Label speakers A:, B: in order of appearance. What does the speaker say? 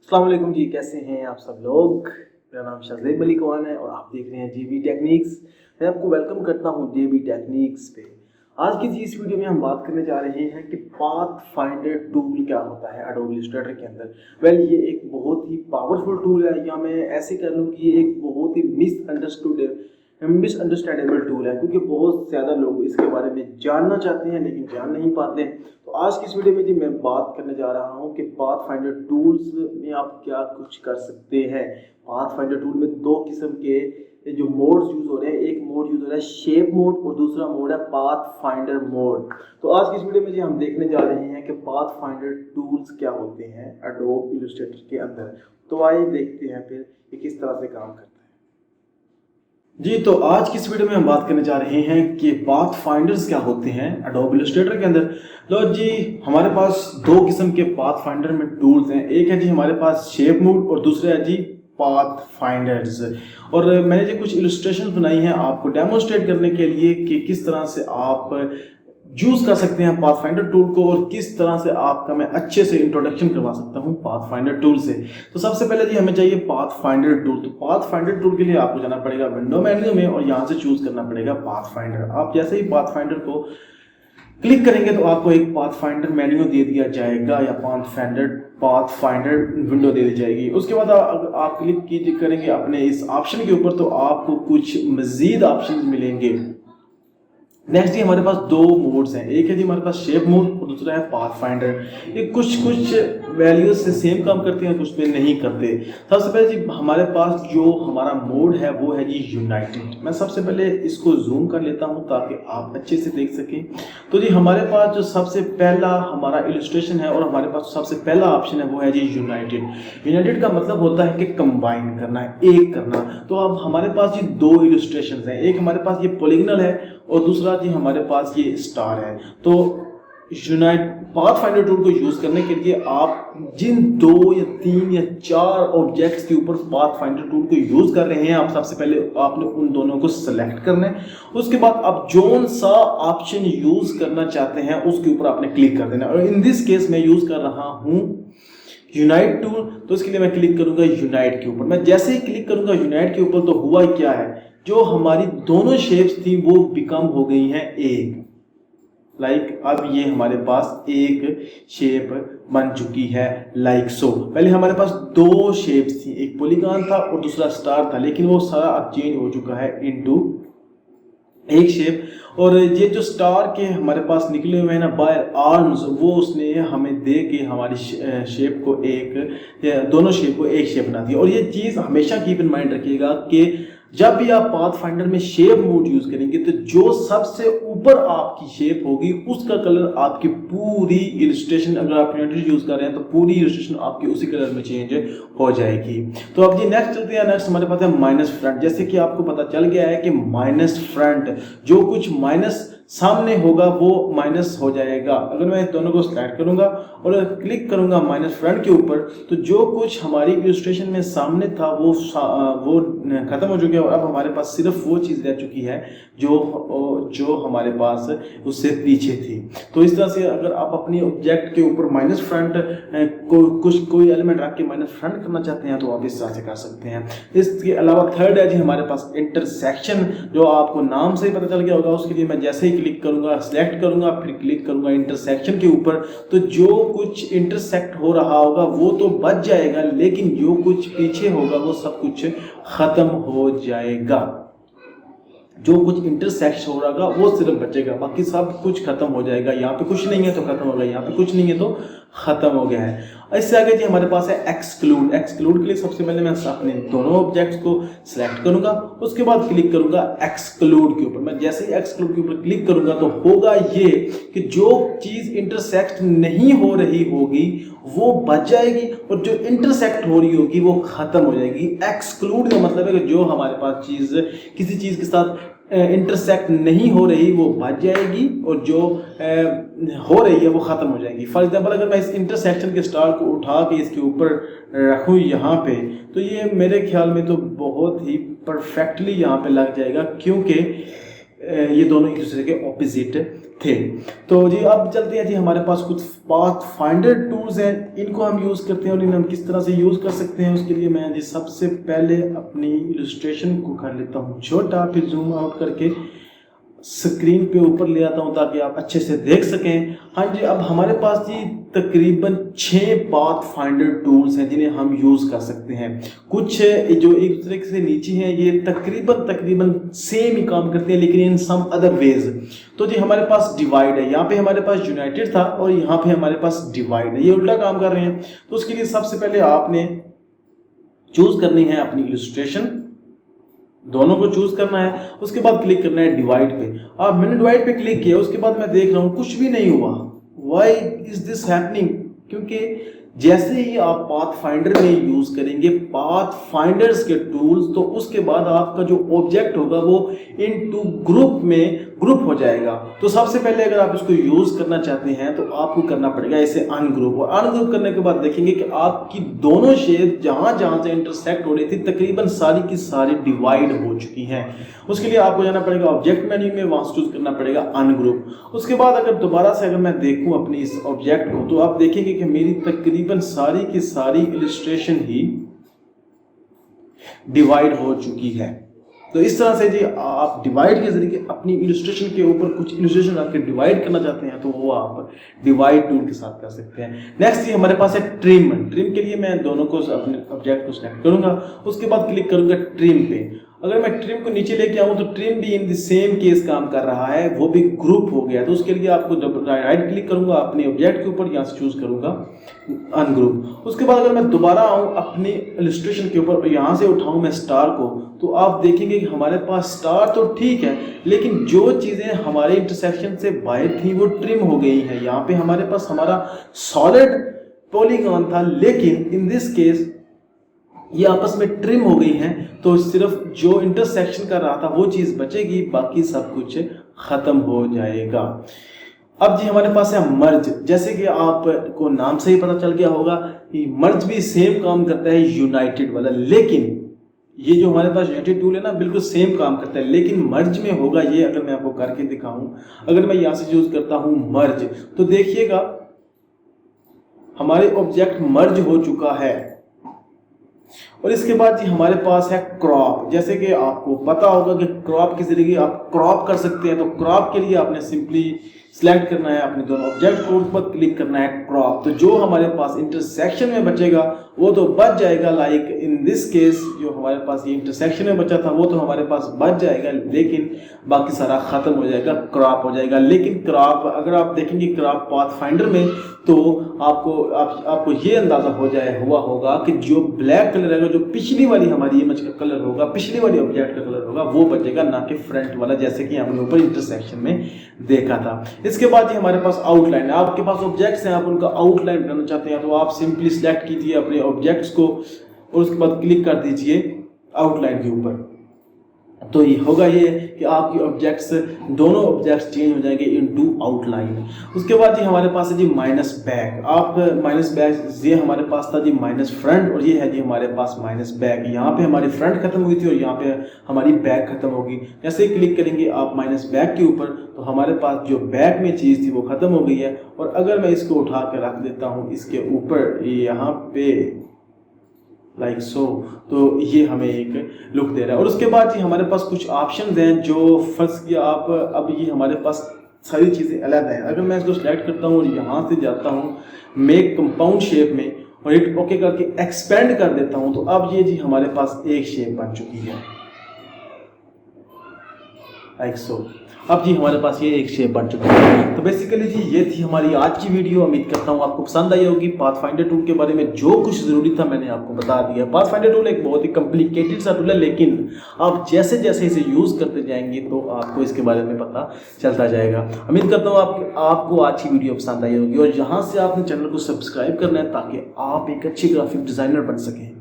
A: अस्सलाम वालेकुम जी, कैसे हैं आप सब लोग। मेरा नाम शाहज़ेब मलिक वन है और आप देख रहे हैं जेबी टेक्निक्स। मैं आपको वेलकम करता हूं जेबी टेक्निक्स पे। आज की जी इस वीडियो में हम बात करने जा रहे हैं कि पाथ फाइंडर टूल क्या होता है एडोब इलस्ट्रेटर के अंदर। ये एक बहुत ही पावरफुल टूल है, या मैं ऐसे कह लूँ कि ये एक बहुत ही मिसअंडरस्टैंडेबल टूल है, क्योंकि बहुत ज़्यादा लोग इसके बारे में जानना चाहते हैं लेकिन जान नहीं पाते। तो आज की इस वीडियो में जी मैं बात करने जा रहा हूं कि पाथ फाइंडर टूल्स में आप क्या कुछ कर सकते हैं। पाथ फाइंडर टूल में दो किस्म के जो मोड्स यूज हो रहे हैं, एक मोड यूज हो रहा है शेप मोड और दूसरा मोड है पाथ फाइंडर मोड। तो आज की इस वीडियो में जी हम देखने जा रहे हैं कि पाथ फाइंडर टूल्स क्या होते हैं एडोब इलस्ट्रेटर के अंदर। तो आइए देखते हैं फिर ये किस तरह से काम करता है जी। तो आज की इस वीडियो में हम बात करने जा रहे हैं कि पाथ फाइंडर्स क्या होते हैं एडोब इलस्ट्रेटर के अंदर। लो जी, हमारे पास दो किस्म के पाथ फाइंडर में टूल्स हैं। एक है जी हमारे पास शेप मोड और दूसरा है जी पाथ फाइंडर्स। और मैंने जी कुछ इलस्ट्रेशन बनाई हैं आपको डेमोन्स्ट्रेट करने के लिए कि किस तरह से आप यूज कर सकते हैं पाथ फाइंडर टूल को और किस तरह से आपका मैं अच्छे से इंट्रोडक्शन करवा सकता हूं पाथ फाइंडर टूल से। तो सबसे पहले जी हमें चाहिए पाथ फाइंडर टूल। तो पाथ फाइंडर टूल के लिए आपको जाना पड़ेगा विंडो मेन्यू में और यहां से चूज करना पड़ेगा पाथ फाइंडर। आप जैसे ही पाथ फाइंडर को क्लिक करेंगे तो आपको एक पाथ फाइंडर मेन्यू दे दिया जाएगा या पाथ फाइंडर विंडो दे दी जाएगी। उसके बाद आप क्लिक करेंगे अपने इस ऑप्शन के ऊपर तो आपको कुछ मजीद ऑप्शन मिलेंगे। नेक्स्ट जी हमारे पास दो मोड्स हैं, एक है जी हमारे पास शेप मोड और दूसरा है पाथ फाइंडर। ये कुछ वैल्यूज से सेम काम करते हैं, कुछ पे नहीं करते। सबसे पहले जी हमारे पास जो हमारा मोड है वो है जी यूनाइटेड। मैं सबसे पहले इसको जूम कर लेता हूं ताकि आप अच्छे से देख सकें। तो जी हमारे पास जो सबसे पहला हमारा इलस्ट्रेशन है और हमारे पास सबसे पहला ऑप्शन है वो है जी यूनाइटेड। यूनाइटेड का मतलब होता है कि कंबाइन करना है, एक करना। तो अब हमारे पास जी दो इलस्ट्रेशन हैं, एक हमारे पास ये पॉलीगनल है और दूसरा जी हमारे पास ये स्टार है। तो पाथ फाइंडर टूल को यूज करने के लिए आप जिन दो या तीन या चार ऑब्जेक्ट्स के ऊपर पाथ फाइंडर टूल को यूज कर रहे हैं, आप सबसे पहले आपने उन दोनों को सेलेक्ट करना है। उसके बाद आप जोन सा ऑप्शन यूज करना चाहते हैं उसके ऊपर आपने क्लिक कर देना। और इन दिस केस मैं यूज कर रहा हूं यूनाइट टूल, तो इसके लिए मैं क्लिक करूंगा यूनाइट के ऊपर। मैं जैसे ही क्लिक करूंगा यूनाइट के ऊपर तो हुआ क्या है, जो हमारी दोनों शेप्स थी वो बिकम हो गई हैं एक। अब ये हमारे पास एक शेप बन चुकी है लाइक सो। पहले हमारे पास दो शेप्स थी, एक पॉलीगॉन था और दूसरा स्टार था, लेकिन वो सारा अब चेंज हो चुका है इनटू एक शेप। और ये जो स्टार के हमारे पास निकले हुए हैं ना बाय आर्म्स, वो उसने हमें दे के हमारी शेप को दोनों शेप को एक शेप बना दिया। और ये चीज़ हमेशा कीप इन माइंड रखिएगा कि जब भी आप पाथ फाइंडर में शेप मोड यूज करेंगे तो जो सबसे ऊपर आपकी शेप होगी उसका कलर आपकी पूरी इलस्ट्रेशन, अगर आप यूनाइटेड यूज कर रहे हैं तो पूरी इलस्ट्रेशन आपकी उसी कलर में चेंज हो जाएगी। तो अब जी नेक्स्ट चलते हैं। नेक्स्ट हमारे पास है माइनस फ्रंट। जैसे कि आपको पता चल गया है कि माइनस फ्रंट, जो कुछ माइनस सामने होगा वो माइनस हो जाएगा। अगर मैं इस दोनों को सेलेक्ट करूंगा और क्लिक करूंगा माइनस फ्रंट के ऊपर तो जो कुछ हमारी इलस्ट्रेशन में सामने था वो खत्म हो चुका है और अब हमारे पास सिर्फ वो चीज़ रह चुकी है जो हमारे पास उससे पीछे थी। तो इस तरह से अगर आप अपनी ऑब्जेक्ट के ऊपर माइनस फ्रंट कोई एलिमेंट रख के माइनस फ्रंट करना चाहते हैं तो आप इस तरह से कर सकते हैं। इसके अलावा थर्ड है जी हमारे पास इंटरसेक्शन, जो आपको नाम से ही पता चल गया होगा। उसके लिए मैं जैसे ही क्लिक करूंगा, सिलेक्ट करूंगा, फिर क्लिक करूंगा इंटरसेक्शन के ऊपर, तो जो कुछ इंटरसेक्ट हो रहा होगा वो तो बच जाएगा, लेकिन जो कुछ पीछे होगा वो सब कुछ खत्म हो जाएगा। जो कुछ इंटरसेक्ट हो रहा होगा वो सिर्फ बचेगा, बाकी सब कुछ खत्म हो जाएगा। यहाँ पे कुछ नहीं है तो खत्म हो गया, यहाँ पे कुछ नहीं है तो खत्म हो गया है। इससे आगे जी हमारे पास है एक्सक्लूड। एक्सक्लूड के लिए सबसे पहले मैं अपने दोनों ऑब्जेक्ट्स को सिलेक्ट करूंगा, उसके बाद क्लिक करूंगा एक्सक्लूड के ऊपर। मैं जैसे ही एक्सक्लूड के ऊपर क्लिक करूंगा तो होगा ये कि जो चीज इंटरसेक्ट नहीं हो रही होगी वो बच जाएगी और जो इंटरसेक्ट हो रही होगी वो खत्म हो जाएगी। एक्सक्लूड का मतलब है कि जो हमारे पास चीज किसी चीज के साथ इंटरसेक्ट नहीं हो रही वो बच जाएगी और जो हो रही है वो खत्म हो जाएगी। फॉर एग्जांपल अगर मैं इस इंटरसेक्शन के स्टार को उठा के इसके ऊपर रखूँ यहाँ पे, तो ये मेरे ख्याल में तो बहुत ही परफेक्टली यहाँ पे लग जाएगा, क्योंकि ये दोनों एक दूसरे के ऑपोजिट थे। तो जी अब चलते हैं जी, हमारे पास कुछ पाथ फाइंडर टूल्स हैं, इनको हम यूज़ करते हैं और इन्हें हम किस तरह से यूज़ कर सकते हैं। उसके लिए मैं जी सबसे पहले अपनी इलस्ट्रेशन को कर लेता हूँ छोटा, फिर जूम आउट करके स्क्रीन पे ऊपर ले आता हूँ ताकि आप अच्छे से देख सकें। हाँ जी, अब हमारे पास जी तकरीबन 6 पाथ फाइंडर टूल्स हैं जिन्हें हम यूज़ कर सकते हैं। कुछ जो एक दूसरे से नीचे हैं ये तकरीबन सेम ही काम करते हैं लेकिन इन सम अदर वेज। तो जी हमारे पास डिवाइड है, यहाँ पे हमारे पास यूनाइटेड था और यहाँ पे हमारे पास डिवाइड है, ये उल्टा काम कर रहे हैं। तो उसके लिए सबसे पहले आपने चूज करनी है अपनी इलस्ट्रेशन, दोनों को चूज करना है। उसके बाद क्लिक करना है डिवाइड पे। अब मैंने डिवाइड पे क्लिक किया, उसके बाद मैं देख रहा हूँ कुछ भी नहीं हुआ। Why is this happening? क्योंकि जैसे ही आप पाथ फाइंडर में यूज करेंगे पाथ फाइंडर्स के टूल्स, तो उसके बाद आपका जो ऑब्जेक्ट होगा वो इनटू ग्रुप में ग्रुप हो जाएगा। तो सबसे पहले अगर आप इसको यूज करना चाहते हैं तो आपको करना पड़ेगा इसे अनग्रुप, और अनग्रुप करने के बाद देखेंगे कि आपकी दोनों शेप जहां जहां से इंटरसेक्ट हो रही थी तकरीबन सारी की सारी डिवाइड हो चुकी हैं। उसके लिए आपको जाना पड़ेगा ऑब्जेक्ट मेन्यू में, वहां से चूज करना पड़ेगा अनग्रुप। उसके बाद अगर दोबारा से अगर मैं देखूं अपनी इस ऑब्जेक्ट को तो आप देखेंगे कि मेरी तकरीबन सारी की सारी इलस्ट्रेशन ही डिवाइड हो चुकी है। तो इस तरह से जी आप डिवाइड के जरिए अपनी इलस्ट्रेशन के ऊपर कुछ इलस्ट्रेशन आपके डिवाइड करना चाहते हैं तो वो आप डिवाइड टूल के साथ कर सकते हैं। नेक्स्ट जी हमारे पास है ट्रिम। ट्रिम के लिए मैं दोनों को अपने ऑब्जेक्ट को सिलेक्ट करूंगा, उसके बाद क्लिक करूंगा ट्रिम पे। अगर मैं ट्रिम को नीचे लेके आऊं तो ट्रिम भी इन द सेम केस काम कर रहा है, वो भी ग्रुप हो गया। तो उसके लिए आपको राइट क्लिक करूंगा अपने ऑब्जेक्ट के ऊपर, यहाँ से चूज करूंगा अनग्रुप। उसके बाद अगर मैं दोबारा आऊं अपनी इलस्ट्रेशन के ऊपर और यहाँ से उठाऊं मैं स्टार को, तो आप देखेंगे कि हमारे पास स्टार तो ठीक है लेकिन जो चीजें हमारे इंटरसेक्शन से बाहर थी वो ट्रिम हो गई है। यहाँ पे हमारे पास हमारा सॉलिड पॉलीगॉन था लेकिन इन दिस केस ये आपस में ट्रिम हो गई हैं, तो सिर्फ जो इंटरसेक्शन कर रहा था वो चीज बचेगी, बाकी सब कुछ खत्म हो जाएगा। अब जी हमारे पास है मर्ज। जैसे कि आपको नाम से ही पता चल गया होगा कि मर्ज भी सेम काम करता है यूनाइटेड वाला, लेकिन ये जो हमारे पास यूनाइटेड टूल है ना बिल्कुल सेम काम करता है, लेकिन मर्ज में होगा ये। अगर मैं आपको करके दिखाऊं, अगर मैं यहाँ से यूज करता हूं मर्ज, तो देखिएगा हमारे ऑब्जेक्ट मर्ज हो चुका है। और इसके बाद जी हमारे पास है क्रॉप। जैसे कि आपको पता होगा कि क्रॉप के जरिए आप क्रॉप कर सकते हैं। तो क्रॉप के लिए आपने सिंपली सिलेक्ट करना है अपने दोनों ऑब्जेक्ट को, उस पर क्लिक करना है क्रॉप। तो जो हमारे पास इंटरसेक्शन में बचेगा वो तो बच जाएगा, लाइक इन दिस केस जो हमारे पास ये इंटरसेक्शन में बचा था वो तो हमारे पास बच जाएगा, लेकिन बाकी सारा खत्म हो जाएगा, क्रॉप हो जाएगा। लेकिन क्रॉप अगर आप देखेंगे क्रॉप पाथ फाइंडर में तो आपको ये अंदाजा हुआ होगा कि जो ब्लैक कलर है, जो पिछली वाली हमारी इमेज का कलर होगा, पिछली वाली ऑब्जेक्ट का कलर होगा, वो बचेगा, ना कि फ्रंट वाला, जैसे कि हमने ऊपर इंटरसेक्शन में देखा था। इसके बाद ये हमारे पास आउटलाइन है। आपके पास ऑब्जेक्ट्स हैं, आप उनका आउटलाइन बनाना चाहते हैं तो आप सिंपली सिलेक्ट कीजिए अपने ऑब्जेक्ट्स को और उसके बाद क्लिक कर दीजिए आउटलाइन के ऊपर। तो ये होगा ये कि आपकी ऑब्जेक्ट्स, दोनों ऑब्जेक्ट्स चेंज हो जाएंगे इनटू आउटलाइन। उसके बाद जी हमारे पास है जी माइनस बैक। आप माइनस बैक, ये हमारे पास था जी माइनस फ्रंट और ये है जी हमारे पास माइनस बैक। यहाँ पे हमारी फ्रंट खत्म हुई थी और यहाँ पे हमारी बैक खत्म होगी। जैसे ही क्लिक करेंगे आप माइनस बैक के ऊपर तो हमारे पास जो बैक में चीज़ थी वो खत्म हो गई है। और अगर मैं इसको उठा कर रख देता हूँ इसके ऊपर यहाँ पे लाइक सो, तो ये हमें एक लुक दे रहा है। और उसके बाद जी हमारे पास कुछ ऑप्शंस हैं जो फर्स्ट किया आप, अब ये हमारे पास सारी चीज़ें अलग हैं। अगर मैं इसको सिलेक्ट करता हूँ और यहाँ से जाता हूँ मेक कंपाउंड शेप में और हिट ओके करके एक्सपेंड कर देता हूँ, तो अब ये जी हमारे पास एक शेप बन चुकी है लाइक सो। अब जी हमारे पास ये एक शेप बन चुकी है। तो बेसिकली जी ये थी हमारी आज की वीडियो। उम्मीद करता हूँ आपको पसंद आई होगी। पाथफाइंडर टूल के बारे में जो कुछ ज़रूरी था मैंने आपको बता दिया। पाथफाइंडर टूल एक बहुत ही कॉम्प्लिकेटेड सा टूल है, लेकिन आप जैसे जैसे इसे यूज़ करते जाएंगे तो आपको इसके बारे में पता चलता जाएगा। उम्मीद करता हूँ आपको आज की वीडियो पसंद आई होगी और यहाँ से आपने चैनल को सब्सक्राइब करना है ताकि आप एक अच्छे ग्राफिक डिज़ाइनर बन सकें।